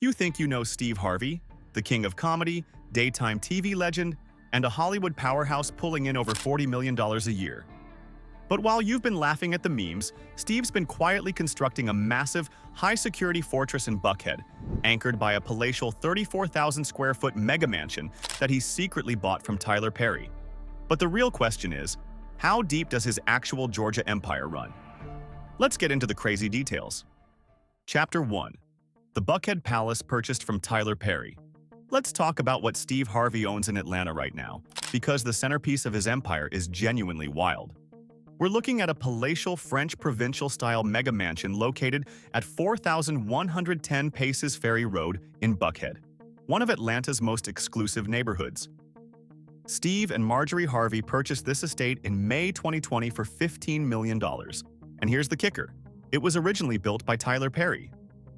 You think you know Steve Harvey, the king of comedy, daytime TV legend, and a Hollywood powerhouse pulling in over $40 million a year. But while you've been laughing at the memes, Steve's been quietly constructing a massive, high-security fortress in Buckhead, anchored by a palatial 34,000-square-foot mega mansion that he secretly bought from Tyler Perry. But the real question is, how deep does his actual Georgia empire run? Let's get into the crazy details. Chapter 1. The Buckhead Palace purchased from Tyler Perry. Let's talk about what Steve Harvey owns in Atlanta right now, because the centerpiece of his empire is genuinely wild. We're looking at a palatial French provincial-style mega mansion located at 4110 Paces Ferry Road in Buckhead, one of Atlanta's most exclusive neighborhoods. Steve and Marjorie Harvey purchased this estate in May 2020 for $15 million. And here's the kicker. It was originally built by Tyler Perry.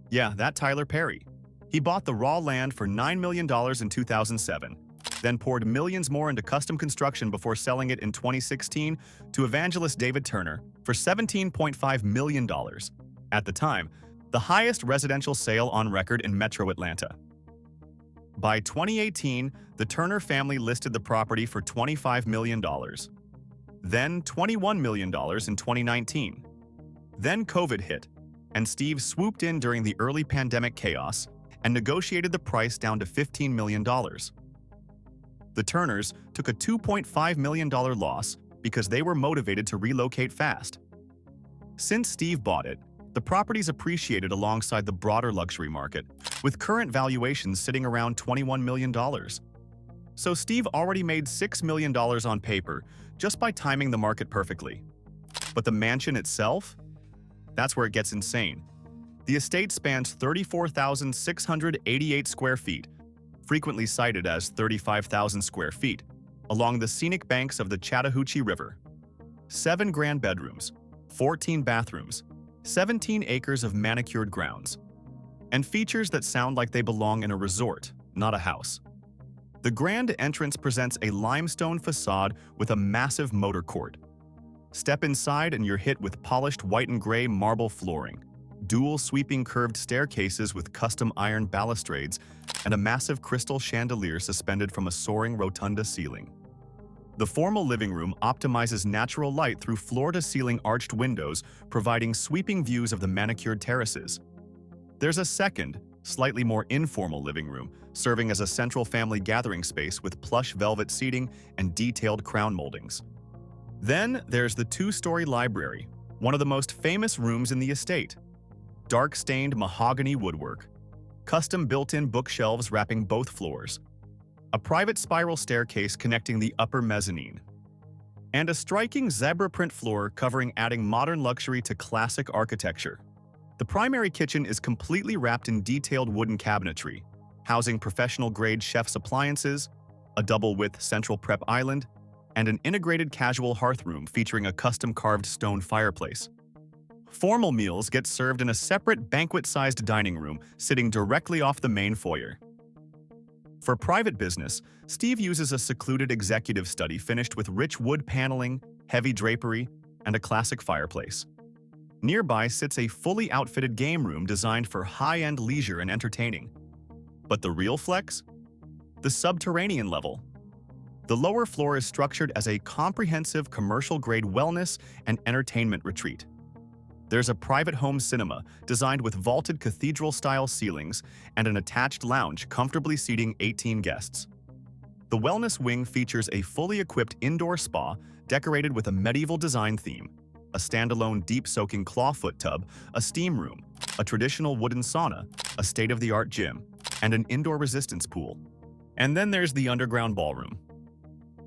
Yeah, that Tyler Perry. He bought the raw land for $9 million in 2007, then poured millions more into custom construction before selling it in 2016 to evangelist David Turner for $17.5 million. At the time, the highest residential sale on record in metro Atlanta. By 2018, the Turner family listed the property for $25 million. Then $21 million in 2019. Then COVID hit, and Steve swooped in during the early pandemic chaos and negotiated the price down to $15 million. The Turners took a $2.5 million loss because they were motivated to relocate fast. Since Steve bought it, the property's appreciated alongside the broader luxury market, with current valuations sitting around $21 million. So Steve already made $6 million on paper just by timing the market perfectly. But the mansion itself? That's where it gets insane. The estate spans 34,688 square feet, frequently cited as 35,000 square feet, along the scenic banks of the Chattahoochee River. 7 grand bedrooms, 14 bathrooms, 17 acres of manicured grounds, and features that sound like they belong in a resort, not a house. The grand entrance presents a limestone facade with a massive motor court. Step inside and you're hit with polished white and gray marble flooring, dual sweeping curved staircases with custom iron balustrades, and a massive crystal chandelier suspended from a soaring rotunda ceiling. The formal living room optimizes natural light through floor-to-ceiling arched windows, providing sweeping views of the manicured terraces. There's a second, slightly more informal living room, serving as a central family gathering space with plush velvet seating and detailed crown moldings. Then there's the 2-story library, one of the most famous rooms in the estate. Dark-stained mahogany woodwork, custom built-in bookshelves wrapping both floors, a private spiral staircase connecting the upper mezzanine, and a striking zebra print floor covering adding modern luxury to classic architecture. The primary kitchen is completely wrapped in detailed wooden cabinetry, housing professional-grade chef's appliances, a double-width central prep island, and an integrated casual hearth room featuring a custom-carved stone fireplace. Formal meals get served in a separate banquet-sized dining room sitting directly off the main foyer. For private business, Steve uses a secluded executive study finished with rich wood paneling, heavy drapery, and a classic fireplace. Nearby sits a fully outfitted game room designed for high-end leisure and entertaining. But the real flex? The subterranean level. The lower floor is structured as a comprehensive commercial-grade wellness and entertainment retreat. There's a private home cinema designed with vaulted cathedral-style ceilings and an attached lounge comfortably seating 18 guests. The wellness wing features a fully equipped indoor spa decorated with a medieval design theme, a standalone deep-soaking clawfoot tub, a steam room, a traditional wooden sauna, a state-of-the-art gym, and an indoor resistance pool. And then there's the underground ballroom.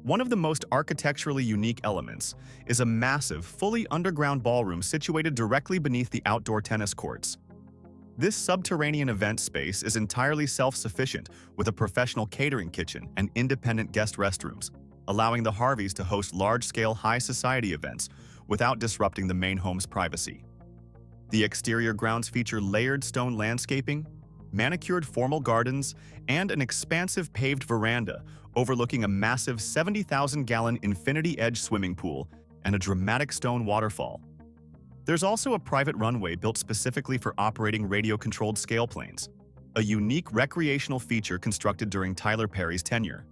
One of the most architecturally unique elements is a massive, fully underground ballroom situated directly beneath the outdoor tennis courts. This subterranean event space is entirely self-sufficient with a professional catering kitchen and independent guest restrooms, allowing the Harveys to host large-scale high-society events without disrupting the main home's privacy. The exterior grounds feature layered stone landscaping, manicured formal gardens, and an expansive paved veranda overlooking a massive 70,000-gallon infinity-edge swimming pool and a dramatic stone waterfall. There's also a private runway built specifically for operating radio-controlled scale planes. a unique recreational feature constructed during Tyler Perry's tenure.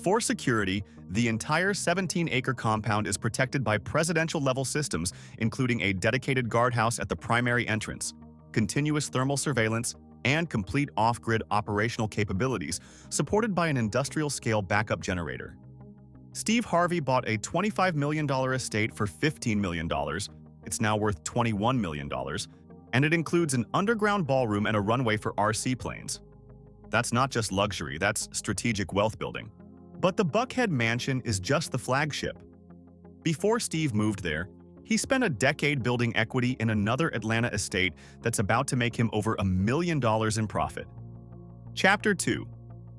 For security, the entire 17-acre compound is protected by presidential-level systems, including a dedicated guardhouse at the primary entrance, continuous thermal surveillance, and complete off-grid operational capabilities, supported by an industrial-scale backup generator. Steve Harvey bought a $25 million estate for $15 million. It's now worth $21 million, and it includes an underground ballroom and a runway for RC planes. That's not just luxury, that's strategic wealth building. But the Buckhead mansion is just the flagship. Before Steve moved there, he spent a decade building equity in another Atlanta estate that's about to make him over $1 million in profit. Chapter 2: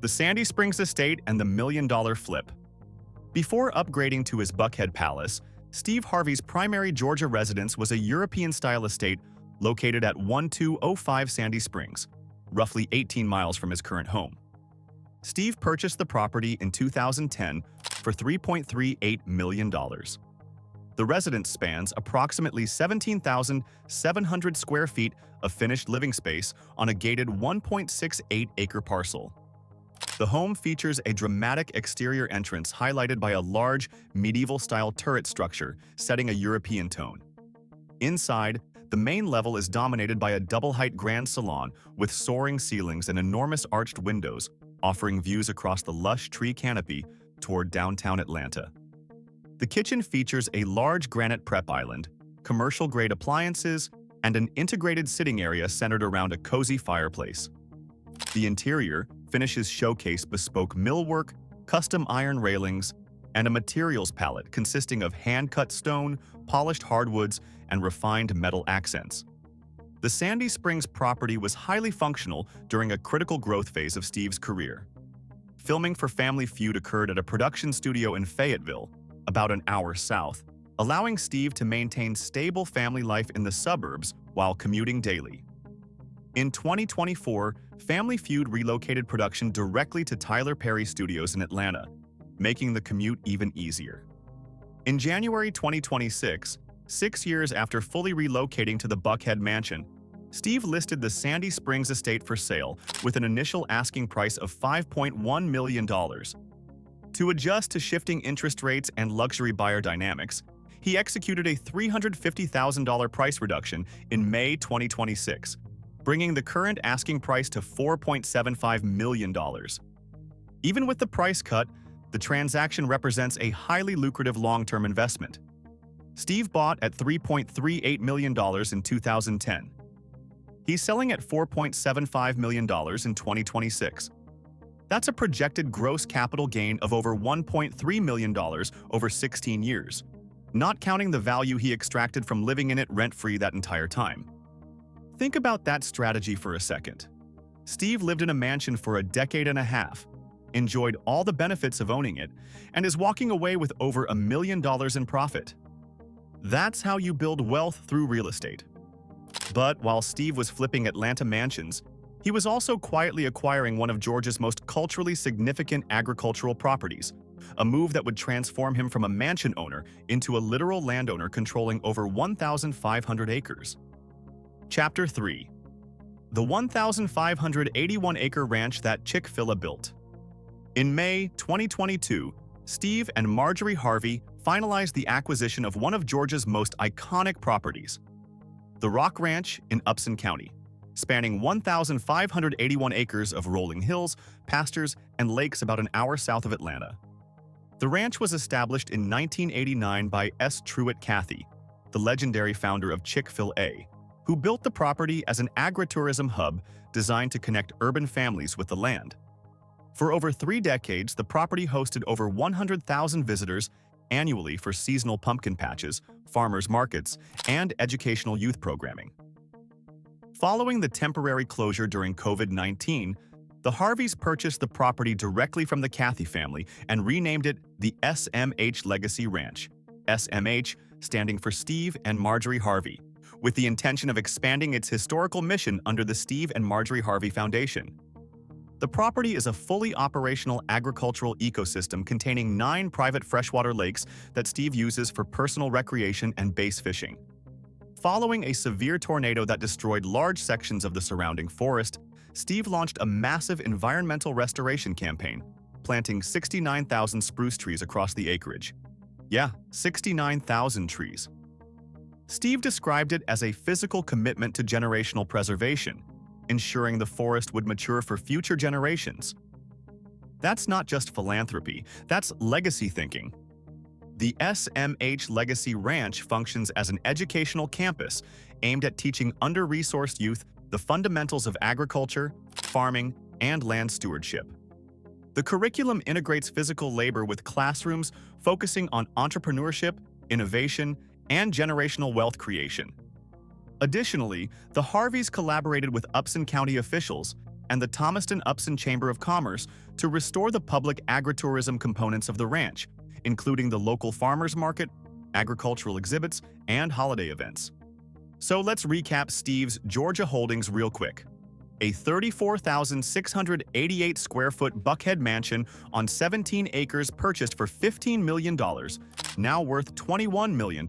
The Sandy Springs Estate and the $1 million Flip. Before upgrading to his Buckhead Palace, Steve Harvey's primary Georgia residence was a European-style estate located at 1205 Sandy Springs, roughly 18 miles from his current home. Steve purchased the property in 2010 for $3.38 million. The residence spans approximately 17,700 square feet of finished living space on a gated 1.68-acre parcel. The home features a dramatic exterior entrance highlighted by a large, medieval-style turret structure setting a European tone. Inside, the main level is dominated by a double-height grand salon with soaring ceilings and enormous arched windows, offering views across the lush tree canopy toward downtown Atlanta. The kitchen features a large granite prep island, commercial-grade appliances, and an integrated sitting area centered around a cozy fireplace. The interior finishes showcase bespoke millwork, custom iron railings, and a materials palette consisting of hand-cut stone, polished hardwoods, and refined metal accents. The Sandy Springs property was highly functional during a critical growth phase of Steve's career. Filming for Family Feud occurred at a production studio in Fayetteville, about an hour south, allowing Steve to maintain stable family life in the suburbs while commuting daily. In 2024, Family Feud relocated production directly to Tyler Perry Studios in Atlanta, making the commute even easier. In January 2026, 6 years after fully relocating to the Buckhead mansion, Steve listed the Sandy Springs estate for sale with an initial asking price of $5.1 million. To adjust to shifting interest rates and luxury buyer dynamics, he executed a $350,000 price reduction in May 2026, bringing the current asking price to $4.75 million. Even with the price cut, the transaction represents a highly lucrative long-term investment. Steve bought at $3.38 million in 2010. He's selling at $4.75 million in 2026. That's a projected gross capital gain of over $1.3 million over 16 years, not counting the value he extracted from living in it rent-free that entire time. Think about that strategy for a second. Steve lived in a mansion for a decade and a half, enjoyed all the benefits of owning it, and is walking away with over $1 million in profit. That's how you build wealth through real estate. But while Steve was flipping Atlanta mansions, he was also quietly acquiring one of Georgia's most culturally significant agricultural properties, a move that would transform him from a mansion owner into a literal landowner controlling over 1,500 acres. Chapter 3: The 1,581-acre ranch that Chick-fil-A built. In May 2022, Steve and Marjorie Harvey finalized the acquisition of one of Georgia's most iconic properties, the Rock Ranch in Upson County, spanning 1,581 acres of rolling hills, pastures, and lakes about an hour south of Atlanta. The ranch was established in 1989 by Truett Cathy, the legendary founder of Chick-fil-A, who built the property as an agritourism hub designed to connect urban families with the land. For over 3 decades, the property hosted over 100,000 visitors annually for seasonal pumpkin patches, farmers markets, and educational youth programming. Following the temporary closure during COVID-19, the Harveys purchased the property directly from the Cathy family and renamed it the SMH Legacy Ranch, SMH standing for Steve and Marjorie Harvey, with the intention of expanding its historical mission under the Steve and Marjorie Harvey Foundation. The property is a fully operational agricultural ecosystem containing 9 private freshwater lakes that Steve uses for personal recreation and base fishing. Following a severe tornado that destroyed large sections of the surrounding forest, Steve launched a massive environmental restoration campaign, planting 69,000 spruce trees across the acreage. Yeah, 69,000 trees. Steve described it as a physical commitment to generational preservation, ensuring the forest would mature for future generations. That's not just philanthropy, that's legacy thinking. The SMH Legacy Ranch functions as an educational campus aimed at teaching under-resourced youth the fundamentals of agriculture, farming, and land stewardship. The curriculum integrates physical labor with classrooms focusing on entrepreneurship, innovation, and generational wealth creation. Additionally, the Harveys collaborated with Upson County officials and the Thomaston-Upson Chamber of Commerce to restore the public agritourism components of the ranch, including the local farmers market, agricultural exhibits, and holiday events. So let's recap Steve's Georgia holdings real quick. A 34,688 square foot Buckhead mansion on 17 acres purchased for $15 million, now worth $21 million.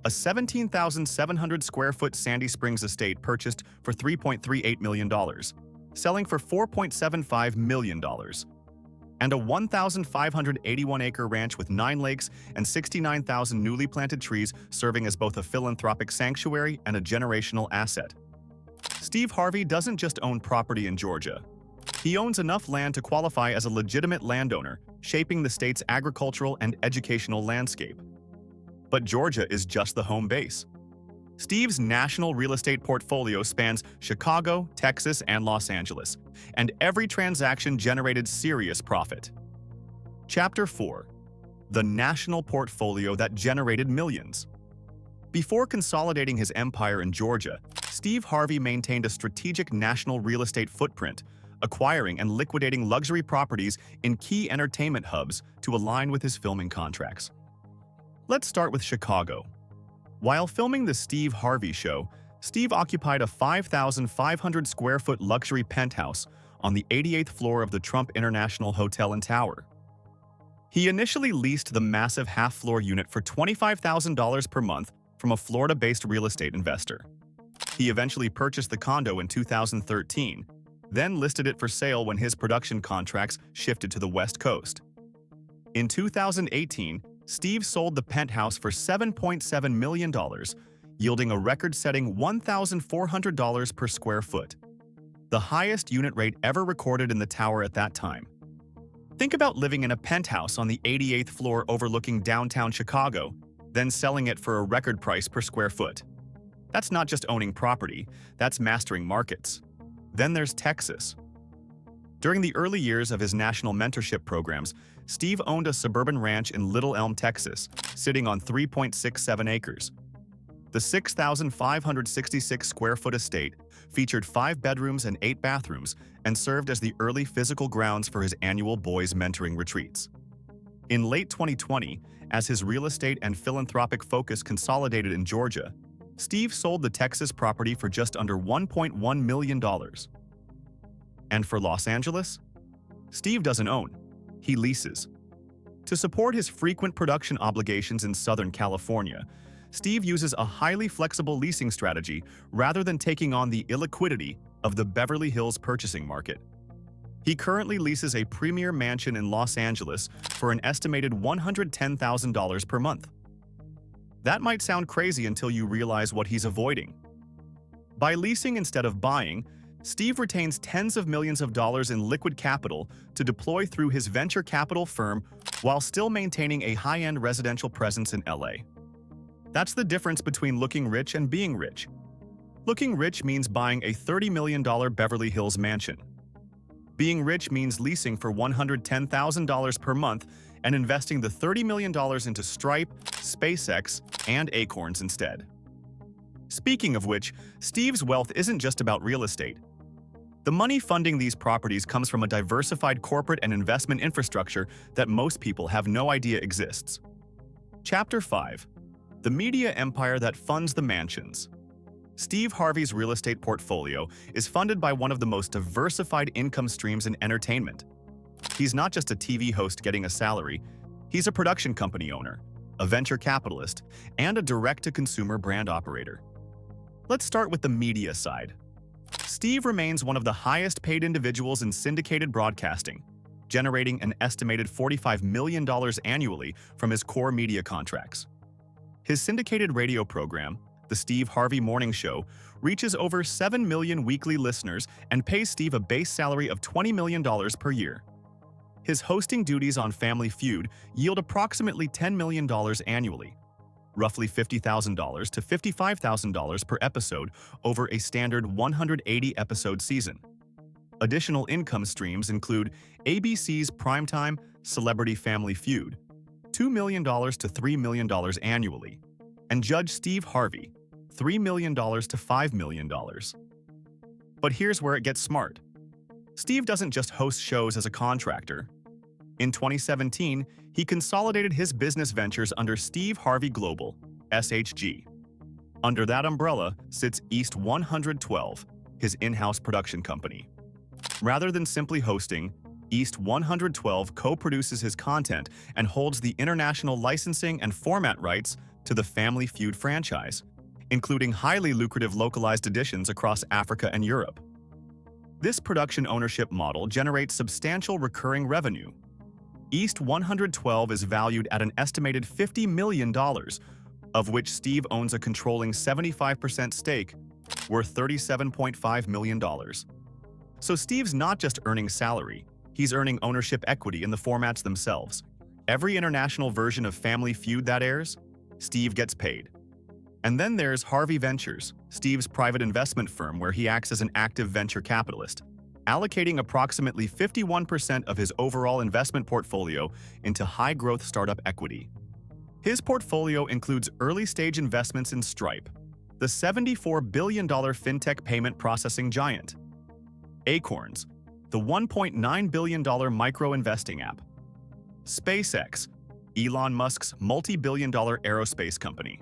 A 17,700 square foot Sandy Springs estate purchased for $3.38 million, selling for $4.75 million. And a 1,581-acre ranch with 9 lakes and 69,000 newly planted trees serving as both a philanthropic sanctuary and a generational asset. Steve Harvey doesn't just own property in Georgia. He owns enough land to qualify as a legitimate landowner, shaping the state's agricultural and educational landscape. But Georgia is just the home base. Steve's national real estate portfolio spans Chicago, Texas, and Los Angeles, and every transaction generated serious profit. Chapter 4. The national portfolio that generated millions. Before consolidating his empire in Georgia, Steve Harvey maintained a strategic national real estate footprint, acquiring and liquidating luxury properties in key entertainment hubs to align with his filming contracts. Let's start with Chicago. While filming The Steve Harvey Show, Steve occupied a 5,500 square foot luxury penthouse on the 88th floor of the Trump International Hotel and Tower. He initially leased the massive half-floor unit for $25,000 per month from a Florida-based real estate investor. He eventually purchased the condo in 2013, then listed it for sale when his production contracts shifted to the West Coast. In 2018, Steve sold the penthouse for $7.7 million, yielding a record-setting $1,400 per square foot, the highest unit rate ever recorded in the tower at that time. Think about living in a penthouse on the 88th floor overlooking downtown Chicago, then selling it for a record price per square foot. That's not just owning property, that's mastering markets. Then there's Texas. During the early years of his national mentorship programs, Steve owned a suburban ranch in Little Elm, Texas, sitting on 3.67 acres. The 6,566 square foot estate featured 5 bedrooms and 8 bathrooms and served as the early physical grounds for his annual boys mentoring retreats. In late 2020, as his real estate and philanthropic focus consolidated in Georgia, Steve sold the Texas property for just under $1.1 million. And for Los Angeles? Steve doesn't own, he leases. To support his frequent production obligations in Southern California, Steve uses a highly flexible leasing strategy rather than taking on the illiquidity of the Beverly Hills purchasing market. He currently leases a premier mansion in Los Angeles for an estimated $110,000 per month. That might sound crazy until you realize what he's avoiding. By leasing instead of buying, Steve retains tens of millions of dollars in liquid capital to deploy through his venture capital firm while still maintaining a high-end residential presence in LA. That's the difference between looking rich and being rich. Looking rich means buying a $30 million Beverly Hills mansion. Being rich means leasing for $110,000 per month and investing the $30 million into Stripe, SpaceX, and Acorns instead. Speaking of which, Steve's wealth isn't just about real estate. The money funding these properties comes from a diversified corporate and investment infrastructure that most people have no idea exists. Chapter 5. The media empire that funds the mansions. Steve Harvey's real estate portfolio is funded by one of the most diversified income streams in entertainment. He's not just a TV host getting a salary, he's a production company owner, a venture capitalist, and a direct-to-consumer brand operator. Let's start with the media side. Steve remains one of the highest-paid individuals in syndicated broadcasting, generating an estimated $45 million annually from his core media contracts. His syndicated radio program, The Steve Harvey Morning Show, reaches over 7 million weekly listeners and pays Steve a base salary of $20 million per year. His hosting duties on Family Feud yield approximately $10 million annually, roughly $50,000 to $55,000 per episode over a standard 180-episode season. Additional income streams include ABC's primetime Celebrity Family Feud, $2 million to $3 million annually, and Judge Steve Harvey, $3 million to $5 million. But here's where it gets smart. Steve doesn't just host shows as a contractor. In 2017, he consolidated his business ventures under Steve Harvey Global, SHG. Under that umbrella sits East 112, his in-house production company. Rather than simply hosting, East 112 co-produces his content and holds the international licensing and format rights to the Family Feud franchise, including highly lucrative localized editions across Africa and Europe. This production ownership model generates substantial recurring revenue. East 112 is valued at an estimated $50 million, of which Steve owns a controlling 75% stake, worth $37.5 million. So Steve's not just earning salary, he's earning ownership equity in the formats themselves. Every international version of Family Feud that airs, Steve gets paid. And then there's Harvey Ventures, Steve's private investment firm where he acts as an active venture capitalist, allocating approximately 51% of his overall investment portfolio into high-growth startup equity. His portfolio includes early-stage investments in Stripe, the $74 billion fintech payment processing giant, Acorns, the $1.9 billion micro-investing app, SpaceX, Elon Musk's multi-billion-dollar aerospace company,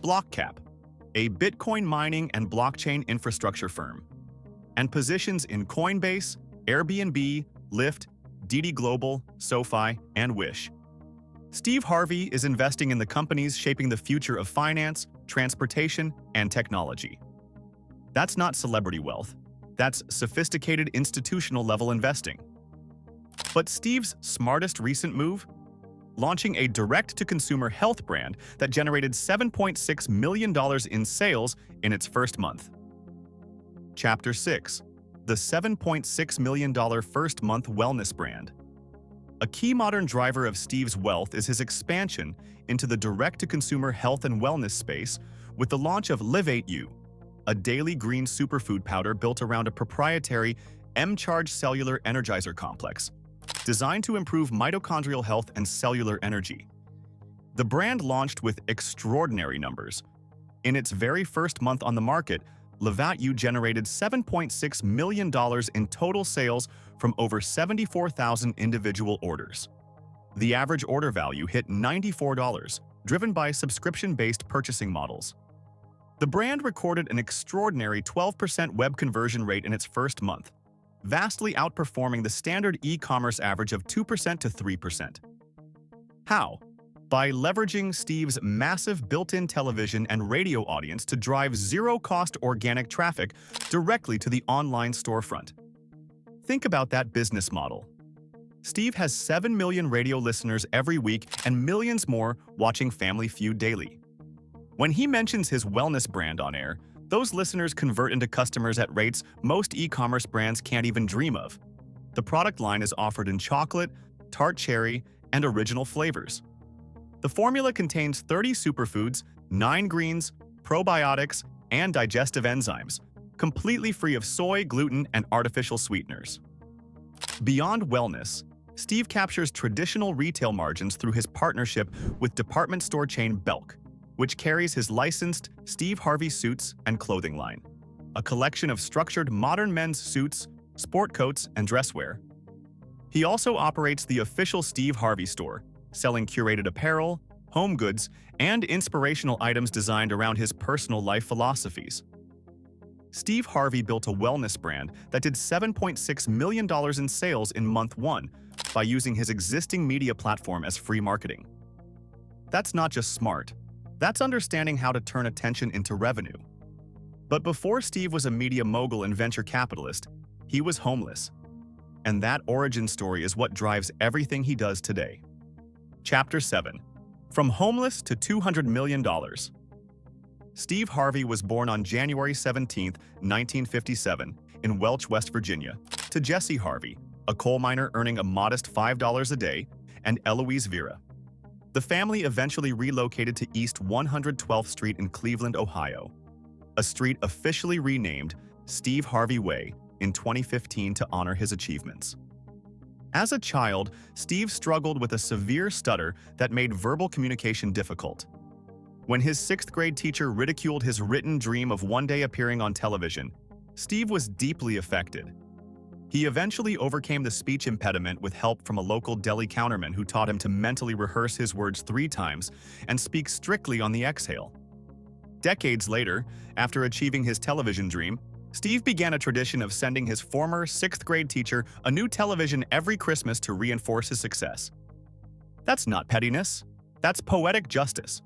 BlockCap, a Bitcoin mining and blockchain infrastructure firm, and positions in Coinbase, Airbnb, Lyft, DD Global, SoFi, and Wish. Steve Harvey is investing in the companies shaping the future of finance, transportation, and technology. That's not celebrity wealth. That's sophisticated institutional-level investing. But Steve's smartest recent move? Launching a direct-to-consumer health brand that generated $7.6 million in sales in its first month. Chapter 6. The $7.6 million first-month wellness brand. A key modern driver of Steve's wealth is his expansion into the direct-to-consumer health and wellness space with the launch of Live8U, a daily green superfood powder built around a proprietary M-Charge cellular energizer complex, designed to improve mitochondrial health and cellular energy. The brand launched with extraordinary numbers. In its very first month on the market, Live8U generated $7.6 million in total sales from over 74,000 individual orders. The average order value hit $94, driven by subscription-based purchasing models. The brand recorded an extraordinary 12% web conversion rate in its first month, vastly outperforming the standard e-commerce average of 2% to 3%. How? By leveraging Steve's massive built-in television and radio audience to drive zero-cost organic traffic directly to the online storefront. Think about that business model. Steve has 7 million radio listeners every week and millions more watching Family Feud daily. When he mentions his wellness brand on air, those listeners convert into customers at rates most e-commerce brands can't even dream of. The product line is offered in chocolate, tart cherry, and original flavors. The formula contains 30 superfoods, 9 greens, probiotics, and digestive enzymes, completely free of soy, gluten, and artificial sweeteners. Beyond wellness, Steve captures traditional retail margins through his partnership with department store chain Belk, which carries his licensed Steve Harvey suits and clothing line, a collection of structured modern men's suits, sport coats, and dresswear. He also operates the official Steve Harvey store, selling curated apparel, home goods, and inspirational items designed around his personal life philosophies. Steve Harvey built a wellness brand that did $7.6 million in sales in month 1 by using his existing media platform as free marketing. That's not just smart. That's understanding how to turn attention into revenue. But before Steve was a media mogul and venture capitalist, he was homeless. And that origin story is what drives everything he does today. Chapter 7. From Homeless to $200 Million. Steve Harvey was born on January 17, 1957, in Welch, West Virginia, to Jesse Harvey, a coal miner earning a modest $5 a day, and Eloise Vera. The family eventually relocated to East 112th Street in Cleveland, Ohio, a street officially renamed Steve Harvey Way in 2015 to honor his achievements. As a child, Steve struggled with a severe stutter that made verbal communication difficult. When his sixth-grade teacher ridiculed his written dream of one day appearing on television, Steve was deeply affected. He eventually overcame the speech impediment with help from a local deli counterman who taught him to mentally rehearse his words 3 times and speak strictly on the exhale. Decades later, after achieving his television dream, Steve began a tradition of sending his former 6th-grade teacher a new television every Christmas to reinforce his success. That's not pettiness. That's poetic justice.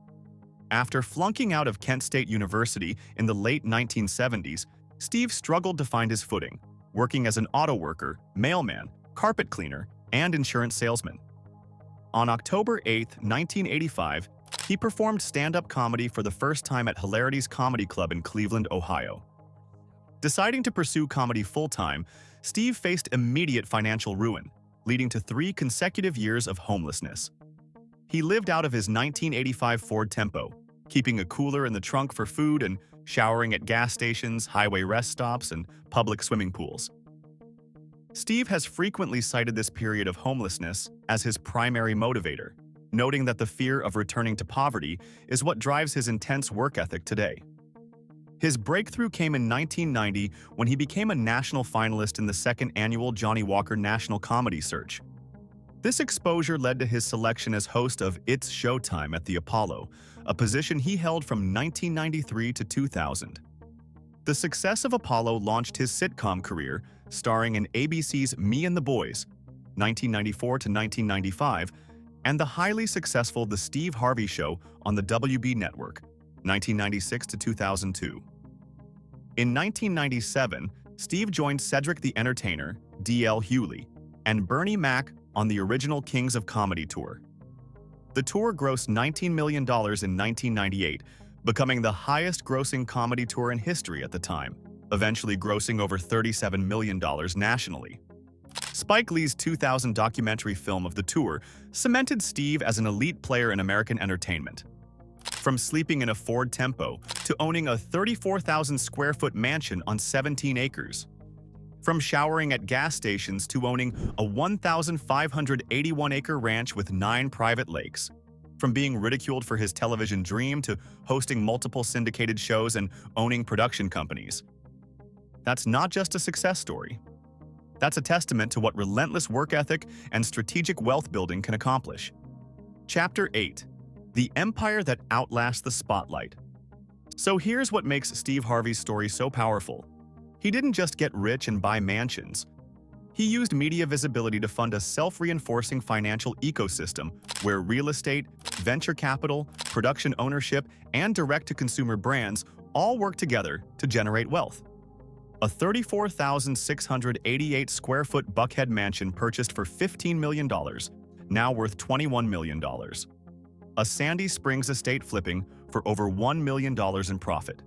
After flunking out of Kent State University in the late 1970s, Steve struggled to find his footing, working as an auto worker, mailman, carpet cleaner, and insurance salesman. On October 8, 1985, he performed stand-up comedy for the first time at Hilarity's Comedy Club in Cleveland, Ohio. Deciding to pursue comedy full-time, Steve faced immediate financial ruin, leading to 3 consecutive years of homelessness. He lived out of his 1985 Ford Tempo, keeping a cooler in the trunk for food and showering at gas stations, highway rest stops, and public swimming pools. Steve has frequently cited this period of homelessness as his primary motivator, noting that the fear of returning to poverty is what drives his intense work ethic today. His breakthrough came in 1990 when he became a national finalist in the 2nd annual Johnny Walker National Comedy Search. This exposure led to his selection as host of It's Showtime at the Apollo, a position he held from 1993 to 2000. The success of Apollo launched his sitcom career, starring in ABC's Me and the Boys, 1994 to 1995, and the highly successful The Steve Harvey Show on the WB Network, 1996 to 2002. In 1997, Steve joined Cedric the Entertainer, D.L. Hewley, and Bernie Mac on the original Kings of Comedy tour. The tour grossed $19 million in 1998, becoming the highest-grossing comedy tour in history at the time, eventually grossing over $37 million nationally. Spike Lee's 2000 documentary film of the tour cemented Steve as an elite player in American entertainment. From sleeping in a Ford Tempo to owning a 34,000-square-foot mansion on 17 acres. From showering at gas stations to owning a 1,581-acre ranch with 9 private lakes. From being ridiculed for his television dream to hosting multiple syndicated shows and owning production companies. That's not just a success story. That's a testament to what relentless work ethic and strategic wealth building can accomplish. Chapter 8. The Empire That Outlasts the Spotlight. So here's what makes Steve Harvey's story so powerful. He didn't just get rich and buy mansions. He used media visibility to fund a self-reinforcing financial ecosystem where real estate, venture capital, production ownership, and direct-to-consumer brands all work together to generate wealth. A 34,688-square-foot Buckhead mansion purchased for $15 million, now worth $21 million. A Sandy Springs estate flipping for over $1 million in profit.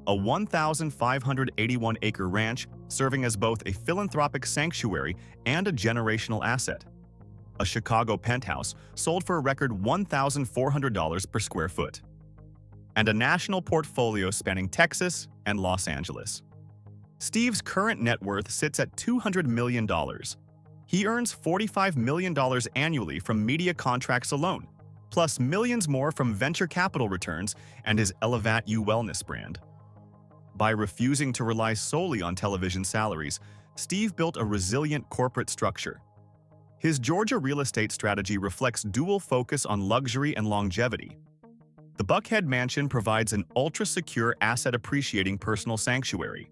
A 1,581-acre ranch serving as both a philanthropic sanctuary and a generational asset. A Chicago penthouse sold for a record $1,400 per square foot. And a national portfolio spanning Texas and Los Angeles. Steve's current net worth sits at $200 million. He earns $45 million annually from media contracts alone, plus millions more from venture capital returns and his Elevat U Wellness brand. By refusing to rely solely on television salaries, Steve built a resilient corporate structure. His Georgia real estate strategy reflects dual focus on luxury and longevity. The Buckhead mansion provides an ultra-secure asset-appreciating personal sanctuary.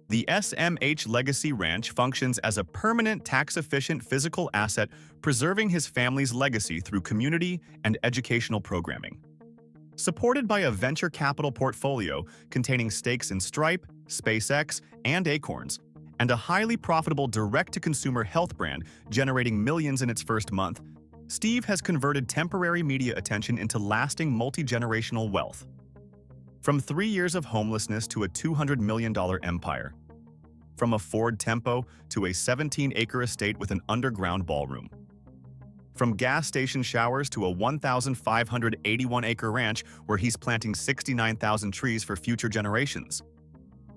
The SMH Legacy Ranch functions as a permanent tax-efficient physical asset, preserving his family's legacy through community and educational programming. Supported by a venture capital portfolio containing stakes in Stripe, SpaceX, and Acorns, and a highly profitable direct-to-consumer health brand generating millions in its first month, Steve has converted temporary media attention into lasting multi-generational wealth. From 3 years of homelessness to a $200 million empire. From a Ford Tempo to a 17-acre estate with an underground ballroom. From gas station showers to a 1,581-acre ranch where he's planting 69,000 trees for future generations.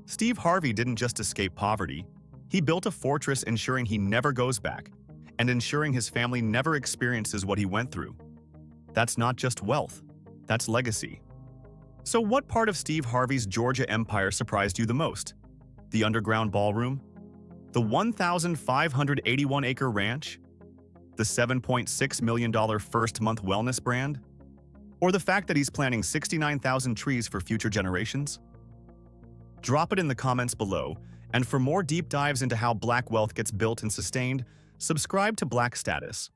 Steve Harvey didn't just escape poverty. He built a fortress ensuring he never goes back and ensuring his family never experiences what he went through. That's not just wealth, that's legacy. So what part of Steve Harvey's Georgia empire surprised you the most? The underground ballroom? The 1,581-acre ranch? The $7.6 million first-month wellness brand? Or the fact that he's planting 69,000 trees for future generations? Drop it in the comments below, and for more deep dives into how Black wealth gets built and sustained, subscribe to Black Status.